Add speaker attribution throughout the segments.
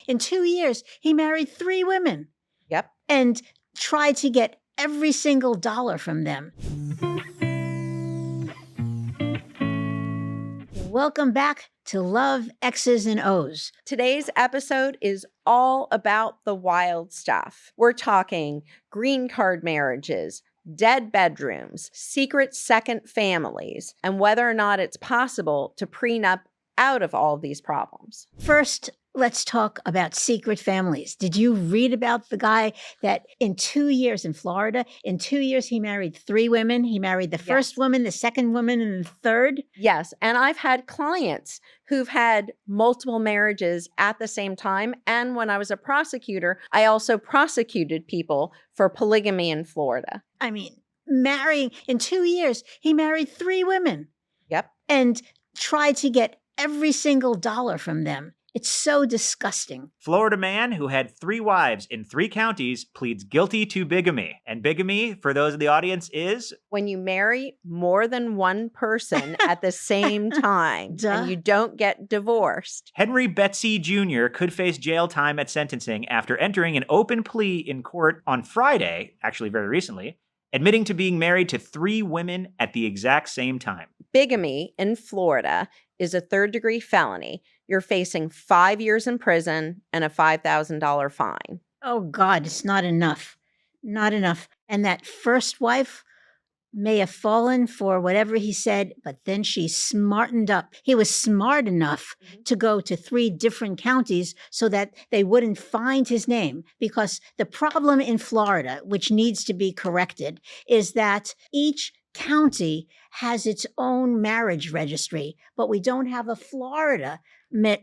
Speaker 1: In 2 years, he married 3 women.
Speaker 2: Yep.
Speaker 1: And tried to get every single dollar from them. Welcome back to Love, Exes, and O's.
Speaker 2: Today's episode is all about the wild stuff. We're talking green card marriages, dead bedrooms, secret second families, and whether or not it's possible to prenup out of all of these problems.
Speaker 1: First, let's talk about secret families. Did you read about the guy that in 2 years in Florida, in 2 years, he married 3 women? He married the first woman, the second woman, and the third?
Speaker 2: Yes. And I've had clients who've had multiple marriages at the same time. And when I was a prosecutor, I also prosecuted people for polygamy in Florida.
Speaker 1: I mean, marrying in 2 years, he married 3 women.
Speaker 2: Yep.
Speaker 1: And tried to get every single dollar from them. It's so disgusting.
Speaker 3: Florida man who had 3 wives in 3 counties pleads guilty to bigamy. And bigamy, for those in the audience, is
Speaker 2: when you marry more than one person at the same time and you don't get divorced.
Speaker 3: Henry Betsy Jr. could face jail time at sentencing after entering an open plea in court on Friday, actually very recently, admitting to being married to 3 women at the exact same time.
Speaker 2: Bigamy in Florida is a 3rd-degree felony. You're facing 5 years in prison and a $5,000 fine.
Speaker 1: Oh, God, it's not enough. Not enough. And that first wife may have fallen for whatever he said, but then she smartened up. He was smart enough to go to 3 different counties so that they wouldn't find his name. Because the problem in Florida, which needs to be corrected, is that each county has its own marriage registry, but we don't have a Florida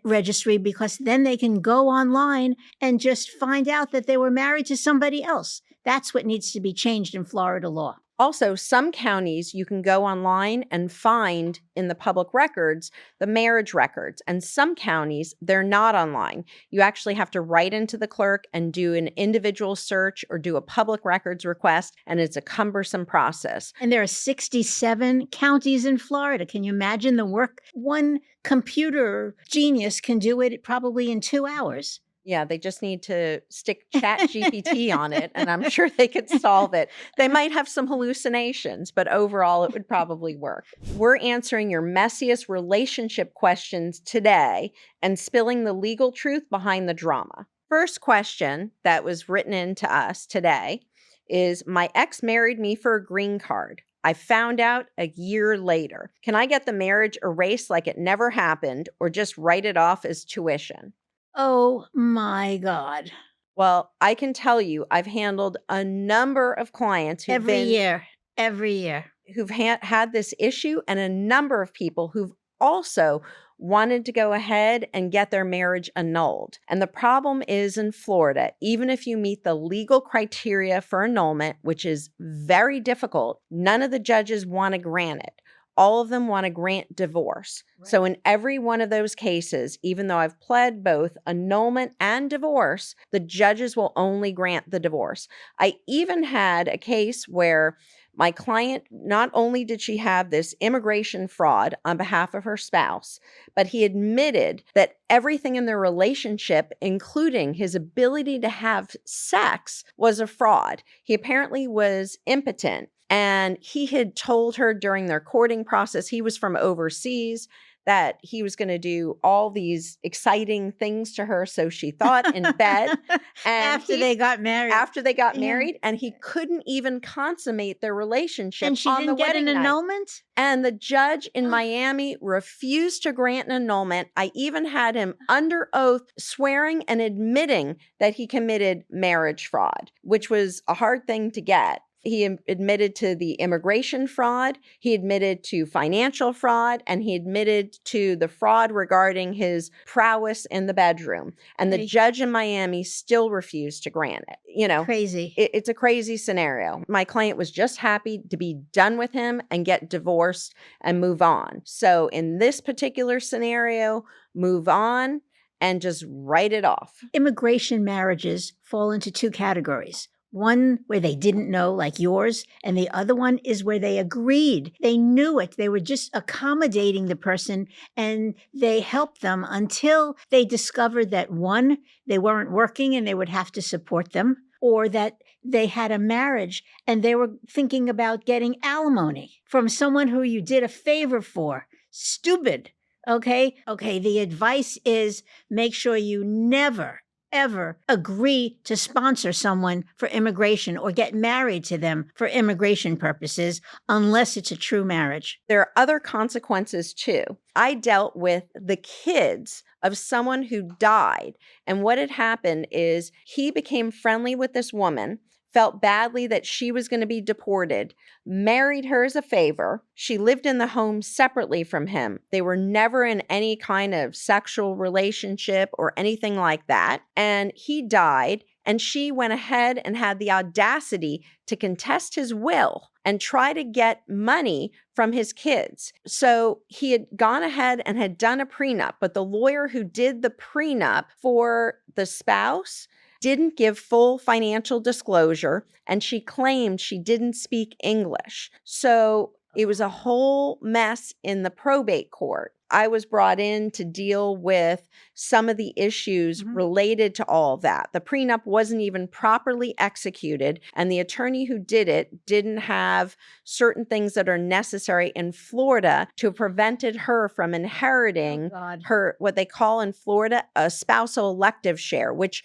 Speaker 1: registry because then they can go online and just find out that they were married to somebody else. That's what needs to be changed in Florida law.
Speaker 2: Also, some counties you can go online and find in the public records the marriage records. And some counties, they're not online. You actually have to write into the clerk and do an individual search or do a public records request. And it's a cumbersome process.
Speaker 1: And there are 67 counties in Florida. Can you imagine the work? One computer genius can do it probably in 2 hours.
Speaker 2: Yeah, they just need to stick ChatGPT on it, and I'm sure they could solve it. They might have some hallucinations, but overall, it would probably work. We're answering your messiest relationship questions today and spilling the legal truth behind the drama. First question that was written in to us today is, my ex married me for a green card. I found out a year later. Can I get the marriage erased like it never happened or just write it off as tuition?
Speaker 1: Oh, my God.
Speaker 2: Well, I can tell you, I've handled a number of clients who've
Speaker 1: every year,
Speaker 2: who've had this issue, and a number of people who've also wanted to go ahead and get their marriage annulled. And the problem is in Florida, even if you meet the legal criteria for annulment, which is very difficult, none of the judges want to grant it. All of them want to grant divorce. Right. So in every one of those cases, even though I've pled both annulment and divorce, the judges will only grant the divorce. I even had a case where my client, not only did she have this immigration fraud on behalf of her spouse, but he admitted that everything in their relationship, including his ability to have sex, was a fraud. He apparently was impotent. And he had told her during their courting process, he was from overseas, that he was going to do all these exciting things to her. So she thought in bed. And
Speaker 1: after they got married.
Speaker 2: And he couldn't even consummate their relationship.
Speaker 1: And she didn't get an annulment?
Speaker 2: And the judge in Miami refused to grant an annulment. I even had him under oath swearing and admitting that he committed marriage fraud, which was a hard thing to get. He admitted to the immigration fraud, he admitted to financial fraud, and he admitted to the fraud regarding his prowess in the bedroom. And the judge in Miami still refused to grant it. You know,
Speaker 1: crazy.
Speaker 2: It's a crazy scenario. My client was just happy to be done with him and get divorced and move on. So in this particular scenario, move on and just write it off.
Speaker 1: Immigration marriages fall into 2 categories. One where they didn't know, like yours, and the other one is where they agreed. They knew it. They were just accommodating the person, and they helped them until they discovered that one, they weren't working and they would have to support them, or that they had a marriage and they were thinking about getting alimony from someone who you did a favor for. Stupid. Okay. The advice is make sure you never, ever agree to sponsor someone for immigration or get married to them for immigration purposes unless it's a true marriage.
Speaker 2: There are other consequences too. I dealt with the kids of someone who died. And what had happened is he became friendly with this woman, felt badly that she was going to be deported, married her as a favor. She lived in the home separately from him. They were never in any kind of sexual relationship or anything like that. And he died, and she went ahead and had the audacity to contest his will and try to get money from his kids. So he had gone ahead and had done a prenup, but the lawyer who did the prenup for the spouse didn't give full financial disclosure, and she claimed she didn't speak English. So it was a whole mess in the probate court. I was brought in to deal with some of the issues related to all of that. The prenup wasn't even properly executed, and the attorney who did it didn't have certain things that are necessary in Florida to have prevented her from inheriting her, what they call in Florida, a spousal elective share, which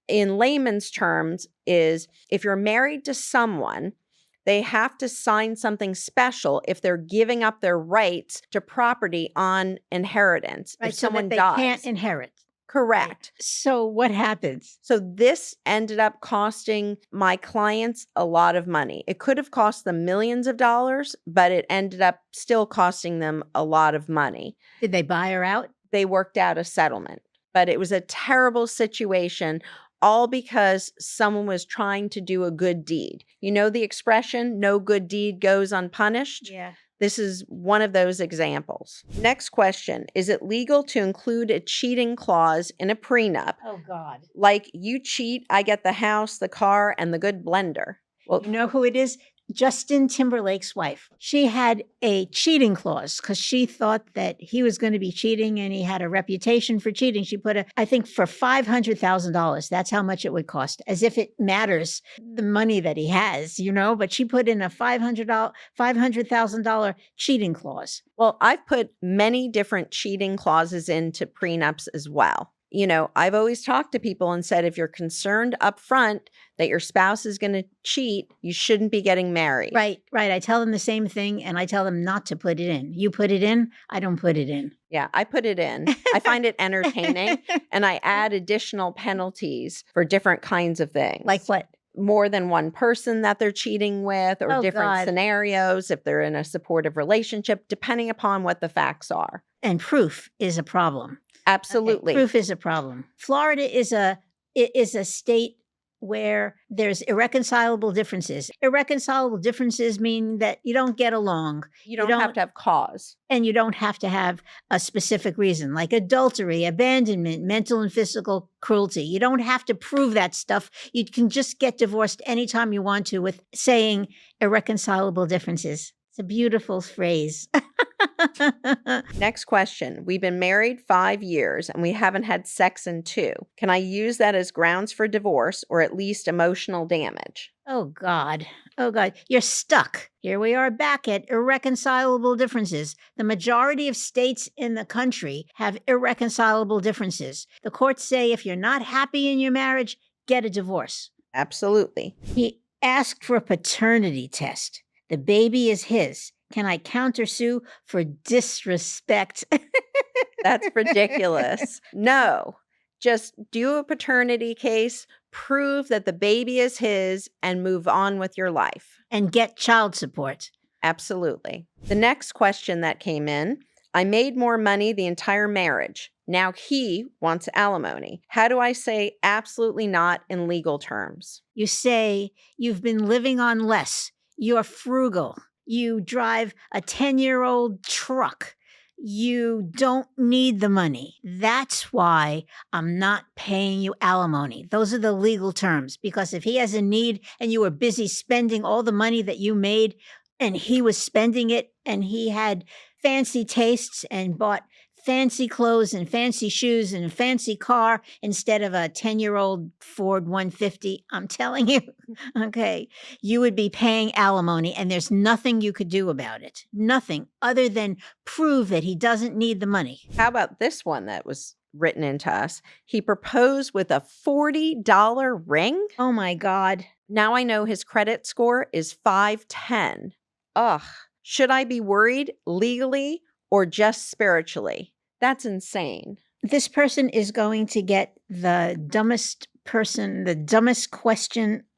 Speaker 2: in layman's terms is if you're married to someone, they have to sign something special if they're giving up their rights to property on inheritance.
Speaker 1: Right,
Speaker 2: if
Speaker 1: so
Speaker 2: someone
Speaker 1: that they
Speaker 2: dies.
Speaker 1: can't inherit.
Speaker 2: Correct.
Speaker 1: Right. So what happens?
Speaker 2: So this ended up costing my clients a lot of money. It could have cost them millions of dollars, but it ended up still costing them a lot of money.
Speaker 1: Did they buy her out?
Speaker 2: They worked out a settlement, but it was a terrible situation. All because someone was trying to do a good deed. You know the expression, no good deed goes unpunished?
Speaker 1: Yeah.
Speaker 2: This is one of those examples. Next question. Is it legal to include a cheating clause in a prenup?
Speaker 1: Oh, God.
Speaker 2: Like you cheat, I get the house, the car, and the good blender. Well,
Speaker 1: You know who it is? Justin Timberlake's wife. She had a cheating clause because she thought that he was going to be cheating and he had a reputation for cheating. She put I think for $500,000. That's how much it would cost, as if it matters the money that he has, but she put in a $500,000 cheating clause.
Speaker 2: Well, I've put many different cheating clauses into prenups as well. I've always talked to people and said, if you're concerned up front that your spouse is going to cheat, you shouldn't be getting married.
Speaker 1: Right. I tell them the same thing, and I tell them not to put it in. You put it in, I don't put it in.
Speaker 2: Yeah, I put it in. I find it entertaining, and I add additional penalties for different kinds of things.
Speaker 1: Like what?
Speaker 2: More than one person that they're cheating with, or different scenarios, if they're in a supportive relationship, depending upon what the facts are.
Speaker 1: And proof is a problem.
Speaker 2: Absolutely.
Speaker 1: Okay, proof is a problem. Florida is a state where there's irreconcilable differences. Irreconcilable differences mean that you don't get along.
Speaker 2: You don't have to have cause.
Speaker 1: And you don't have to have a specific reason, like adultery, abandonment, mental and physical cruelty. You don't have to prove that stuff. You can just get divorced anytime you want to with saying irreconcilable differences. It's a beautiful phrase.
Speaker 2: Next question. We've been married 5 years and we haven't had sex in 2. Can I use that as grounds for divorce or at least emotional damage?
Speaker 1: Oh, God. You're stuck. Here we are back at irreconcilable differences. The majority of states in the country have irreconcilable differences. The courts say if you're not happy in your marriage, get a divorce.
Speaker 2: Absolutely.
Speaker 1: He asked for a paternity test. The baby is his. Can I countersue for disrespect?
Speaker 2: That's ridiculous. No, just do a paternity case, prove that the baby is his, and move on with your life.
Speaker 1: And get child support.
Speaker 2: Absolutely. The next question that came in, I made more money the entire marriage. Now he wants alimony. How do I say absolutely not in legal terms?
Speaker 1: You say you've been living on less. You're frugal. You drive a 10-year-old truck. You don't need the money. That's why I'm not paying you alimony. Those are the legal terms. Because if he has a need and you were busy spending all the money that you made and he was spending it and he had fancy tastes and bought fancy clothes and fancy shoes and a fancy car instead of a 10-year-old Ford 150, I'm telling you, okay, you would be paying alimony and there's nothing you could do about it. Nothing other than prove that he doesn't need the money.
Speaker 2: How about this one that was written into us? He proposed with a $40 ring.
Speaker 1: Oh my God.
Speaker 2: Now I know his credit score is 510. Ugh. Should I be worried legally or just spiritually? That's insane.
Speaker 1: This person is going to get the dumbest question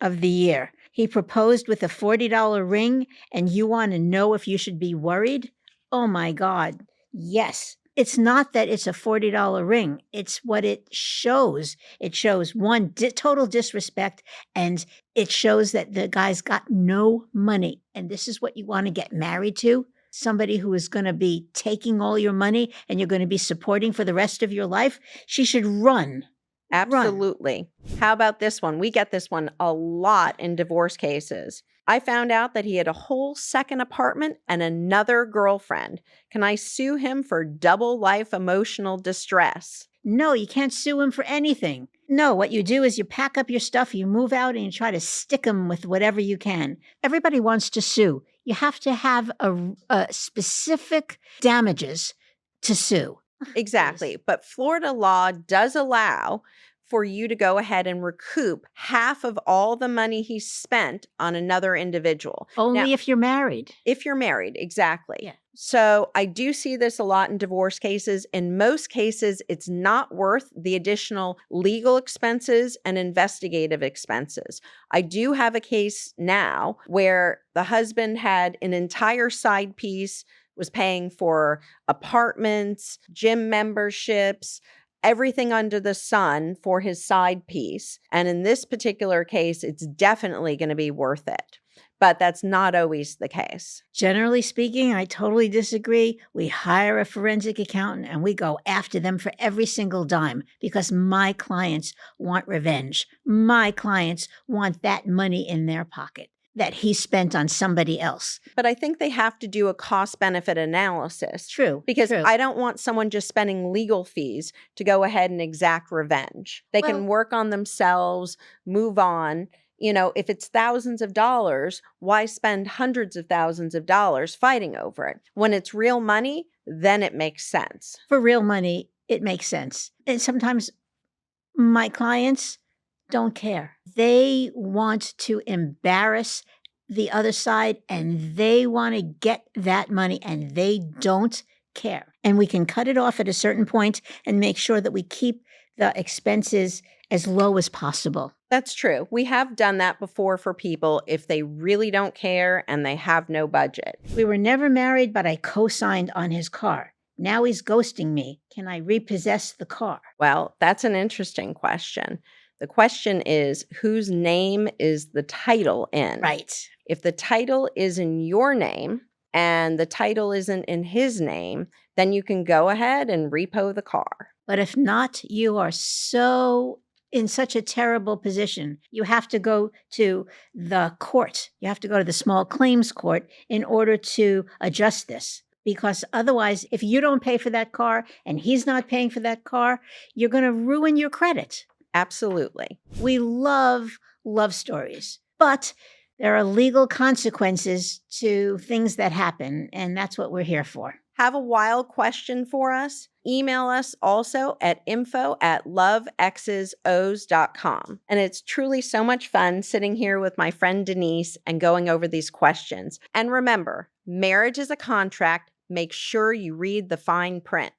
Speaker 1: of the year. He proposed with a $40 ring and you want to know if you should be worried? Oh my God. Yes. It's not that it's a $40 ring. It's what it shows. It shows one, total disrespect, and it shows that the guy's got no money. And this is what you want to get married to? Somebody who is going to be taking all your money and you're going to be supporting for the rest of your life? She should run.
Speaker 2: Absolutely. How about this one? We get this one a lot in divorce cases. I found out that he had a whole second apartment and another girlfriend. Can I sue him for double life emotional distress?
Speaker 1: No, you can't sue him for anything. No, what you do is you pack up your stuff, you move out, and you try to stick him with whatever you can. Everybody wants to sue. You have to have a specific damages to sue.
Speaker 2: Exactly. But Florida law does allow for you to go ahead and recoup half of all the money he spent on another individual.
Speaker 1: Only
Speaker 2: Now,
Speaker 1: if you're married.
Speaker 2: If you're married, exactly.
Speaker 1: Yeah.
Speaker 2: So I do see this a lot in divorce cases. In most cases, it's not worth the additional legal expenses and investigative expenses. I do have a case now where the husband had an entire side piece, was paying for apartments, gym memberships, everything under the sun for his side piece. And in this particular case, it's definitely going to be worth it. But that's not always the case.
Speaker 1: Generally speaking, I totally disagree. We hire a forensic accountant and we go after them for every single dime because my clients want revenge. My clients want that money in their pocket that he spent on somebody else.
Speaker 2: But I think they have to do a cost-benefit analysis.
Speaker 1: True.
Speaker 2: Because
Speaker 1: true.
Speaker 2: I don't want someone just spending legal fees to go ahead and exact revenge. They can work on themselves, move on. You know, if it's thousands of dollars, why spend hundreds of thousands of dollars fighting over it? When it's real money, then it makes sense.
Speaker 1: For real money, it makes sense. And sometimes my clients don't care. They want to embarrass the other side and they want to get that money and they don't care. And we can cut it off at a certain point and make sure that we keep the expenses as low as possible.
Speaker 2: That's true. We have done that before for people if they really don't care and they have no budget.
Speaker 1: We were never married, but I co-signed on his car. Now he's ghosting me. Can I repossess the car?
Speaker 2: Well, that's an interesting question. The question is, whose name is the title in?
Speaker 1: Right.
Speaker 2: If the title is in your name and the title isn't in his name, then you can go ahead and repo the car.
Speaker 1: But if not, you are in such a terrible position. You have to go to the court. You have to go to the small claims court in order to adjust this. Because otherwise, if you don't pay for that car and he's not paying for that car, you're going to ruin your credit.
Speaker 2: Absolutely.
Speaker 1: We love love stories, but there are legal consequences to things that happen, and that's what we're here for.
Speaker 2: Have a wild question for us? Email us also at info@loveexesos.com. And it's truly so much fun sitting here with my friend Denise and going over these questions. And remember, marriage is a contract. Make sure you read the fine print.